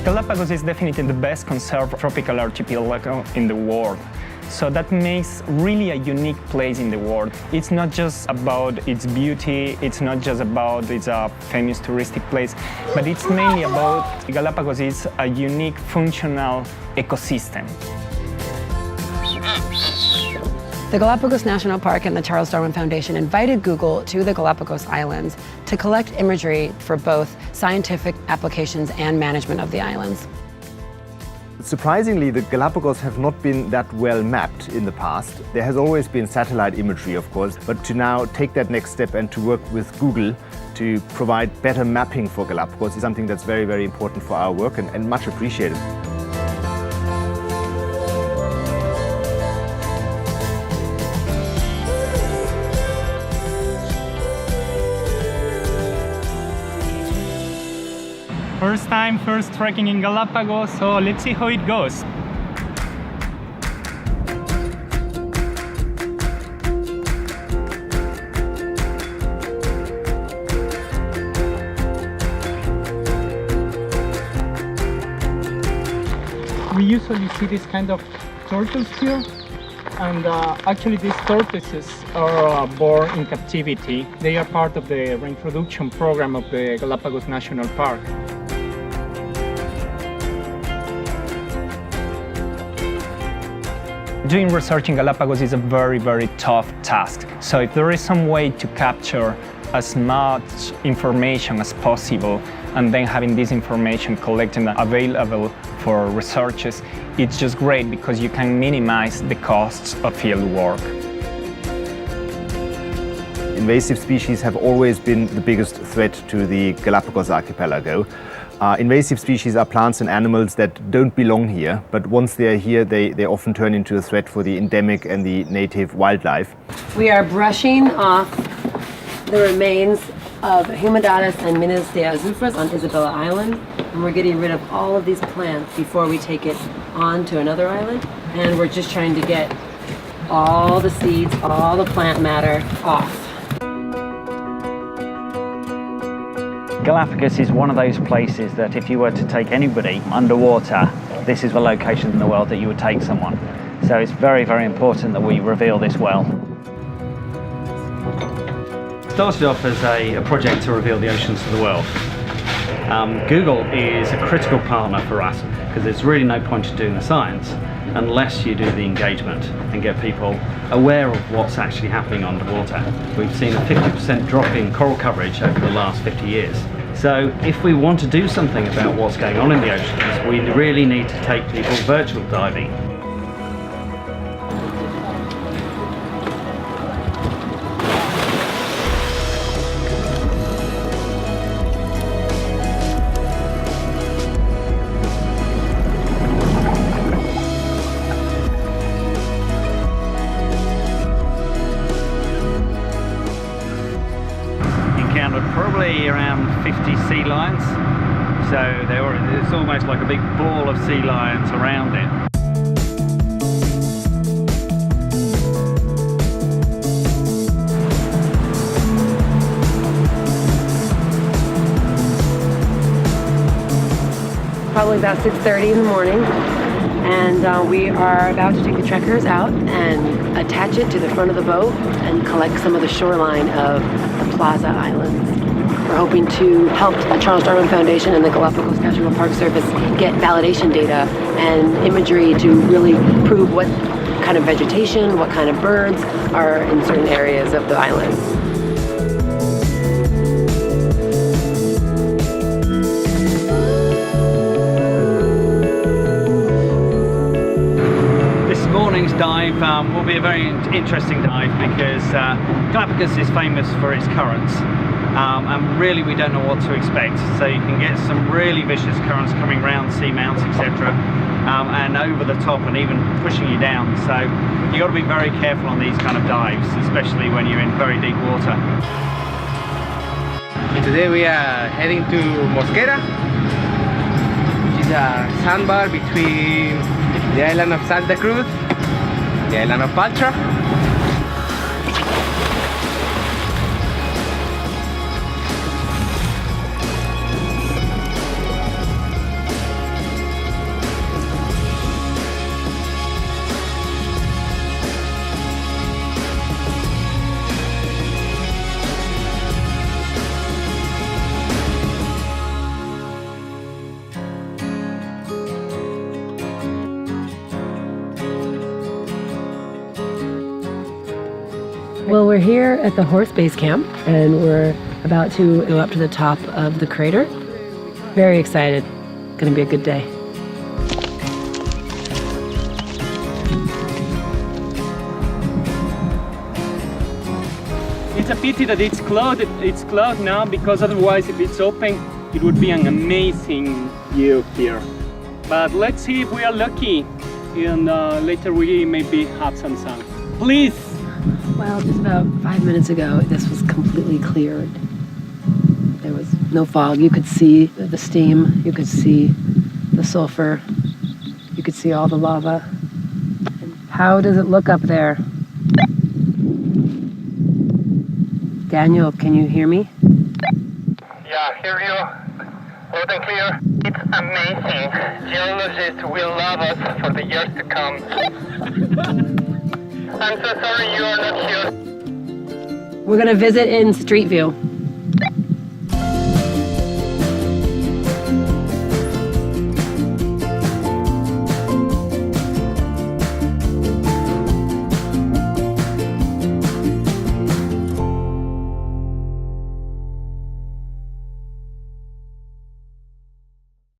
Galapagos is definitely the best conserved tropical archipelago in the world. So that makes really a unique place in the world. It's not just about its beauty, it's not just about it's a famous touristic place, but it's mainly about Galapagos is a unique functional ecosystem. The Galapagos National Park and the Charles Darwin Foundation invited Google to the Galapagos Islands to collect imagery for both scientific applications and management of the islands. Surprisingly, the Galapagos have not been that well mapped in the past. There has always been satellite imagery, of course, but to now take that next step and to work with Google to provide better mapping for Galapagos is something that's very, very important for our work and much appreciated. First time, first trekking in Galapagos, so let's see how it goes. We usually see this kind of turtles here, and actually these tortoises are born in captivity. They are part of the reintroduction program of the Galapagos National Park. Doing research in Galapagos is a very, very tough task. So if there is some way to capture as much information as possible and then having this information collected and available for researchers, it's just great because you can minimize the costs of field work. Invasive species have always been the biggest threat to the Galapagos archipelago. Invasive species are plants and animals that don't belong here, but once they are here, they often turn into a threat for the endemic and the native wildlife. We are brushing off the remains of Humadatus and Minas de Azufras on Isabella Island, and we're getting rid of all of these plants before we take it on to another island, and we're just trying to get all the seeds, all the plant matter off. Galapagos is one of those places that if you were to take anybody underwater, this is the location in the world that you would take someone. So it's very, very important that we reveal this well. It started off as a project to reveal the oceans to the world. Google is a critical partner for us because there's really no point in doing the science unless you do the engagement and get people aware of what's actually happening underwater. We've seen a 50% drop in coral coverage over the last 50 years. So if we want to do something about what's going on in the oceans, we really need to take people virtual diving. Probably around 50 sea lions, so it's almost like a big ball of sea lions around it. Probably about 6:30 in the morning, and we are about to take the trekkers out and attach it to the front of the boat and collect some of the shoreline of the Plaza Islands. We're hoping to help the Charles Darwin Foundation and the Galapagos National Park Service get validation data and imagery to really prove what kind of vegetation, what kind of birds are in certain areas of the island. This morning's dive will be a very interesting dive because Galapagos is famous for its currents. And really we don't know what to expect, so you can get some really vicious currents coming round seamounts, etc., and over the top and even pushing you down, so you've got to be very careful on these kind of dives, especially when you're in very deep water. Today we are heading to Mosquera, which is a sandbar between the island of Santa Cruz, the island of Paltra. Well, we're here at the horse base camp, and we're about to go up to the top of the crater. Very excited. Gonna be a good day. It's a pity that it's closed. It's closed now because otherwise, if it's open, it would be an amazing view here. But let's see if we are lucky, and later we maybe have some sun. Please. Well, just about 5 minutes ago, this was completely cleared. There was no fog. You could see the steam. You could see the sulfur. You could see all the lava. And how does it look up there? Daniel, can you hear me? Yeah, hear you. Loud and clear. It's amazing. Geologists will love us for the years to come. I'm so sorry you are not here. We're gonna visit in Street View.